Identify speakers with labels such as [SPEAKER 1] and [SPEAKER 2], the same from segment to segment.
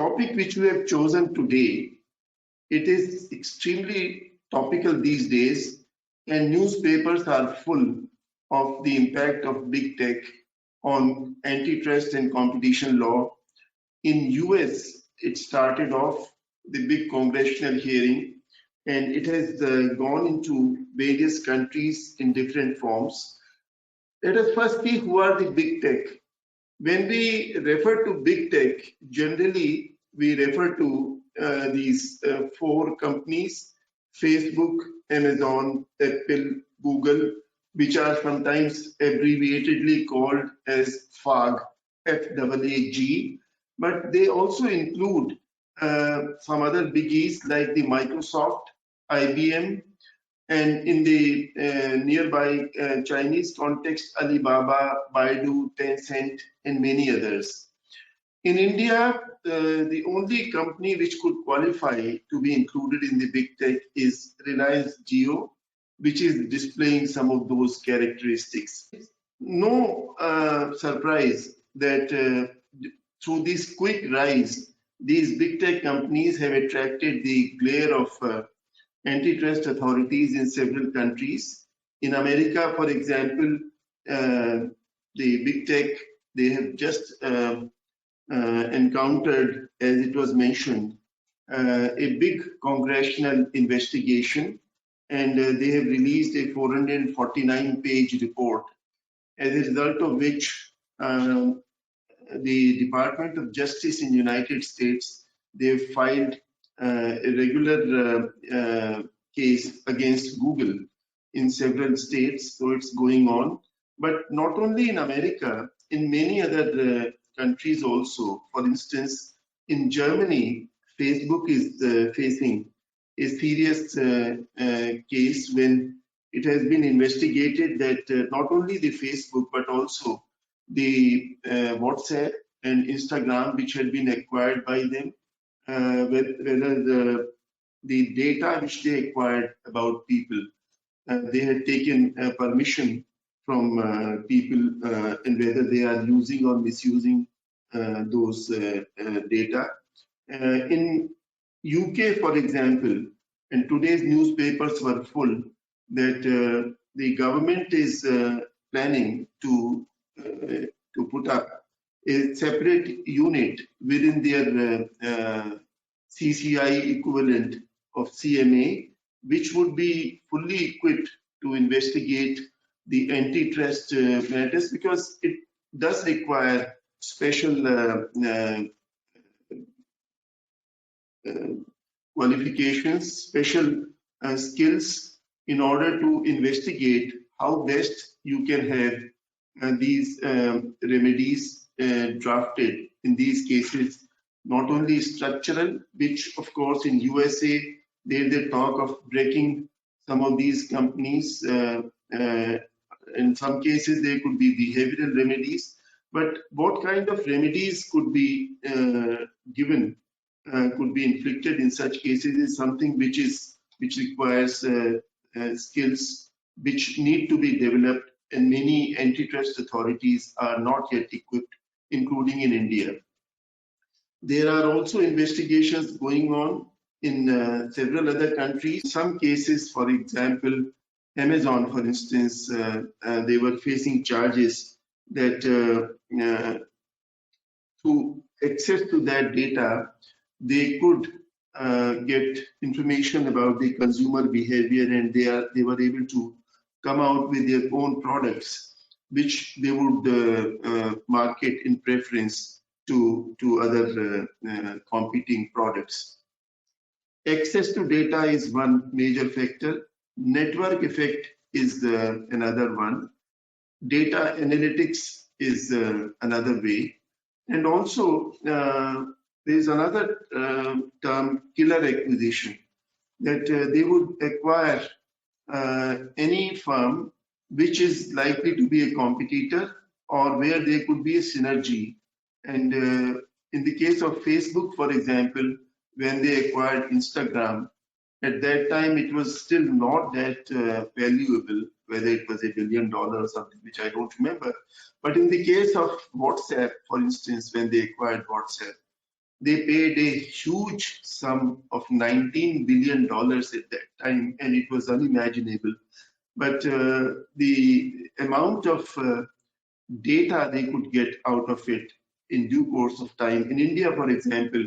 [SPEAKER 1] topic which we have chosen today, it is extremely topical these days, and newspapers are full of the impact of big tech on antitrust and competition law. In US, it started off the big congressional hearing, and it has gone into various countries in different forms. Let us first see who are the big tech. When we refer to big tech, generally we refer to these four companies: Facebook, Amazon, Apple, Google, which are sometimes abbreviatedly called as FAG, F-A-A-G, but they also include some other biggies like the Microsoft, IBM, and in the nearby Chinese context, Alibaba, Baidu, Tencent, and many others. In India, the only company which could qualify to be included in the big tech is Reliance Jio, which is displaying some of those characteristics. No surprise that through this quick rise, these big tech companies have attracted the glare of antitrust authorities in several countries. In America, for example, the big tech, they have just encountered, as it was mentioned, a big congressional investigation, and they have released a 449-page report, as a result of which the Department of Justice in the United States, they've filed a regular case against Google in several states, so it's going on. But not only in America, in many other countries also. For instance, in Germany, Facebook is facing a serious case when it has been investigated that not only the Facebook, but also the WhatsApp and Instagram, which had been acquired by them, whether the data which they acquired about people, they had taken permission from people, and whether they are using or misusing those data. In UK, for example, and today's newspapers were full that the government is planning to put up a separate unit within their CCI equivalent of CMA, which would be fully equipped to investigate the antitrust matters, because it does require special qualifications, special skills in order to investigate how best you can have these remedies drafted in these cases, not only structural, which of course in USA they talk of breaking some of these companies. In some cases there could be behavioral remedies, but what kind of remedies could be given, could be inflicted in such cases is something which requires skills which need to be developed, and many antitrust authorities are not yet equipped, including in India. There are also investigations going on in several other countries. Some cases, for example, Amazon, for instance, they were facing charges that through access to that data, they could get information about the consumer behavior, and they were able to come out with their own products, which they would market in preference to other competing products. Access to data is one major factor. Network effect is another one. Data analytics is another way. And also, there is another term, killer acquisition, that they would acquire any firm which is likely to be a competitor or where there could be a synergy. And in the case of Facebook, for example, when they acquired Instagram, at that time it was still not that valuable, whether it was $1 billion or something, which I don't remember. But in the case of WhatsApp, for instance, when they acquired WhatsApp, they paid a huge sum of $19 billion at that time, and it was unimaginable. But the amount of data they could get out of it in due course of time. In India, for example,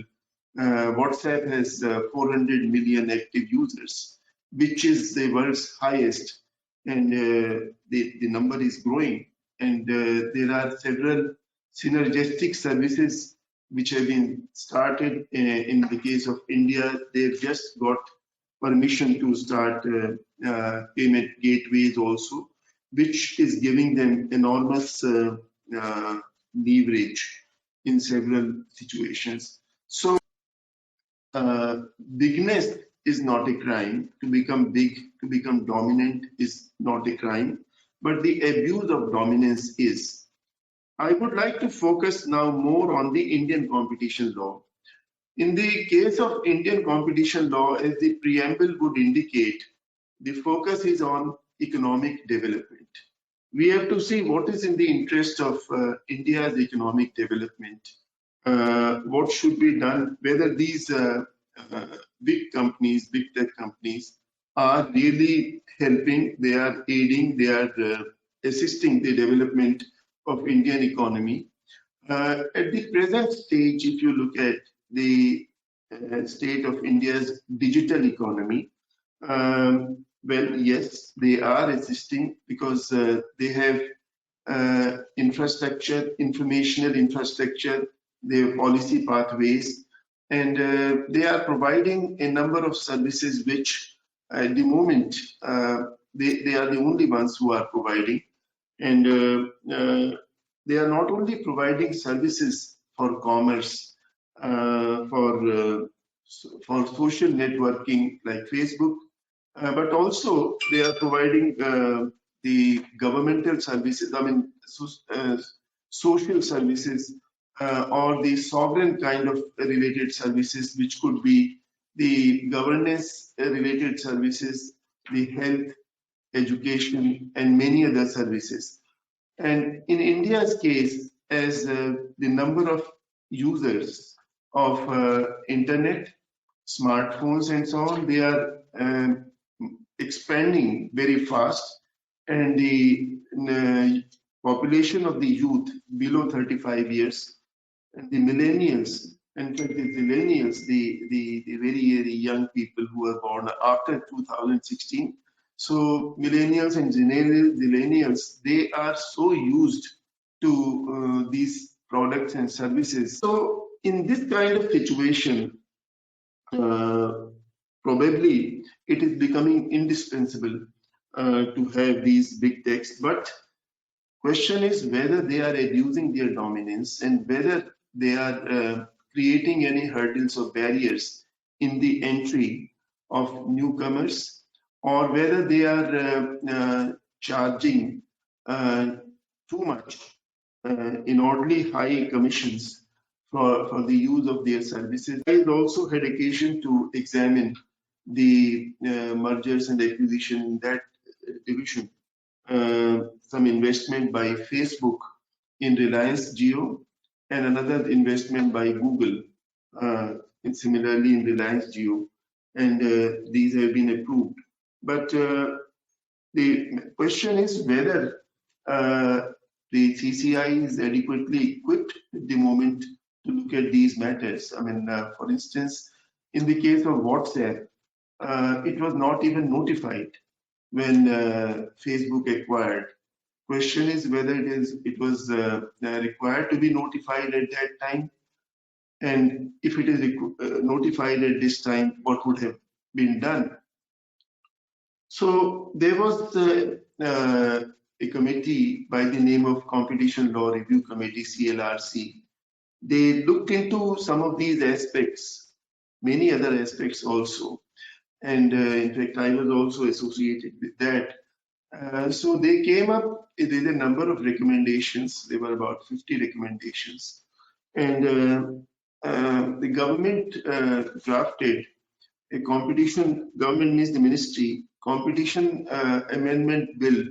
[SPEAKER 1] WhatsApp has 400 million active users, which is the world's highest, and the number is growing. And there are several synergistic services which have been started. In the case of India, they've just got permission to start payment gateways also, which is giving them enormous leverage in several situations. So bigness is not a crime. To become big, to become dominant is not a crime, but the abuse of dominance is. I would like to focus now more on the Indian competition law. In the case of Indian competition law, as the preamble would indicate, the focus is on economic development. We have to see what is in the interest of India's economic development. What should be done, whether these big companies, big tech companies are really helping, they are aiding, they are assisting the development of Indian economy. At the present stage, if you look at the state of India's digital economy, well, yes, they are assisting because they have infrastructure, informational infrastructure, they have policy pathways, and they are providing a number of services which at the moment they are the only ones who are providing. And they are not only providing services for commerce, for social networking like Facebook, but also they are providing the governmental services, I mean, social services or the sovereign kind of related services, which could be the governance related services, the health, education, and many other services. And in India's case, as the number of users of internet, smartphones, and so on, they are expanding very fast, and the population of the youth below 35 years, and the millennials, in fact, the millennials, the very, very young people who were born after 2016. So millennials and zillennials, they are so used to these products and services. So in this kind of situation, probably it is becoming indispensable to have these big techs. But question is whether they are reducing their dominance and whether they are creating any hurdles or barriers in the entry of newcomers, or whether they are charging too much inordinately high commissions for the use of their services. I also had occasion to examine the mergers and acquisition in that division. Some investment by Facebook in Reliance Jio, and another investment by Google, and similarly in Reliance Jio, and these have been approved. But the question is whether the CCI is adequately equipped at the moment to look at these matters. I mean, for instance, in the case of WhatsApp, it was not even notified when Facebook acquired. Question is whether it was required to be notified at that time, and if it is notified at this time, what would have been done? So there was a committee by the name of Competition Law Review Committee, CLRC. They looked into some of these aspects, many other aspects also, and in fact I was also associated with that. So they came up with a number of recommendations. There were about 50 recommendations, and the government drafted a competition, government means the ministry, competition amendment bill,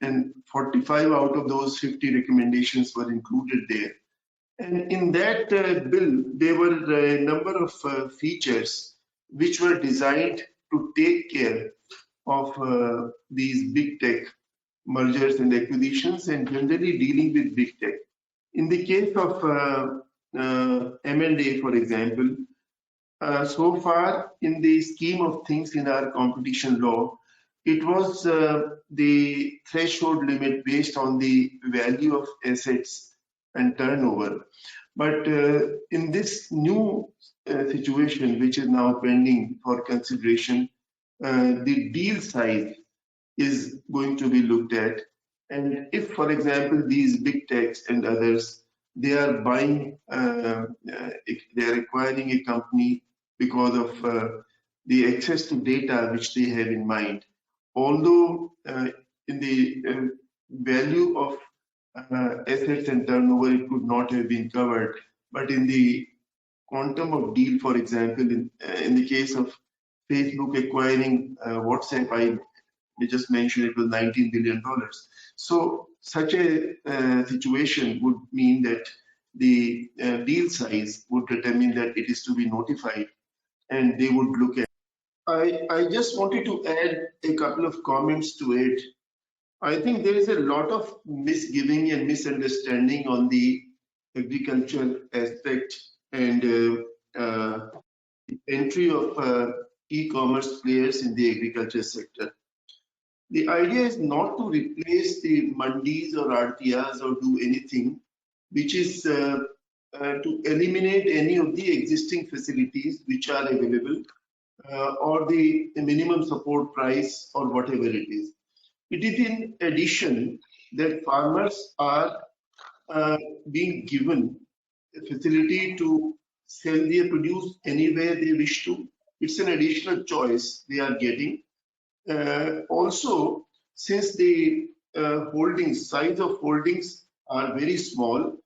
[SPEAKER 1] and 45 out of those 50 recommendations were included there. And in that bill, there were a number of features which were designed to take care of these big tech mergers and acquisitions and generally dealing with big tech. In the case of M&A, for example, so far in the scheme of things in our competition law, it was the threshold limit based on the value of assets and turnover. But in this new situation, which is now pending for consideration, the deal size is going to be looked at. And if, for example, these big techs and others, they are buying, they are acquiring a company because of the access to data which they have in mind, although in the value of assets and turnover, it could not have been covered, but in the quantum of deal, for example, in the case of Facebook acquiring WhatsApp, we just mentioned it was $19 billion. So such a situation would mean that the deal size would determine that it is to be notified and they would look at. I just wanted to add a couple of comments to it. I think there is a lot of misgiving and misunderstanding on the agriculture aspect and entry of e-commerce players in the agriculture sector. The idea is not to replace the mandis or RTRs or do anything which is to eliminate any of the existing facilities which are available or the minimum support price or whatever it is. It is in addition that farmers are being given a facility to sell their produce anywhere they wish to. It's an additional choice they are getting. Also, since the size of holdings are very small,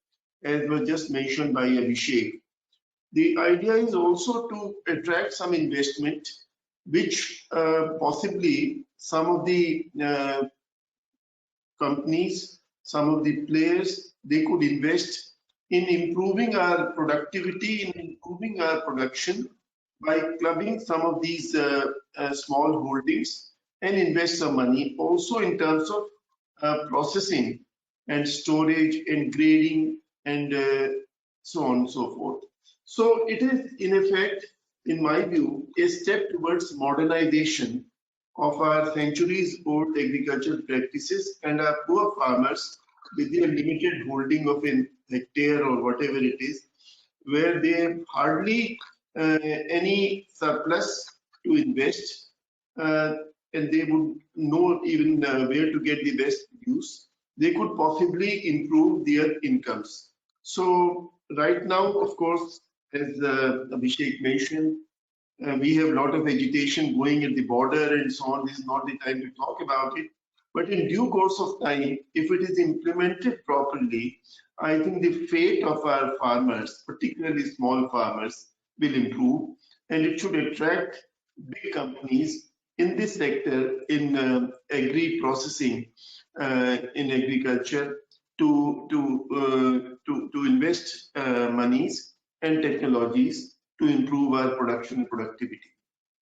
[SPEAKER 1] as was just mentioned by Abhishek, the idea is also to attract some investment, which possibly some of the companies, some of the players, they could invest in improving our productivity, in improving our production by clubbing some of these small holdings and invest some money also in terms of processing and storage and grading and so on and so forth. So it is in effect, in my view, a step towards modernization of our centuries old agricultural practices and our poor farmers with their limited holding of a hectare or whatever it is, where they have hardly any surplus to invest and they would know even where to get the best use, they could possibly improve their incomes. So right now, of course, as Abhishek mentioned, we have a lot of agitation going at the border and so on. This is not the time to talk about it. But in due course of time, if it is implemented properly, I think the fate of our farmers, particularly small farmers, will improve and it should attract big companies in this sector in agri processing in agriculture to invest monies and technologies to improve our production and productivity.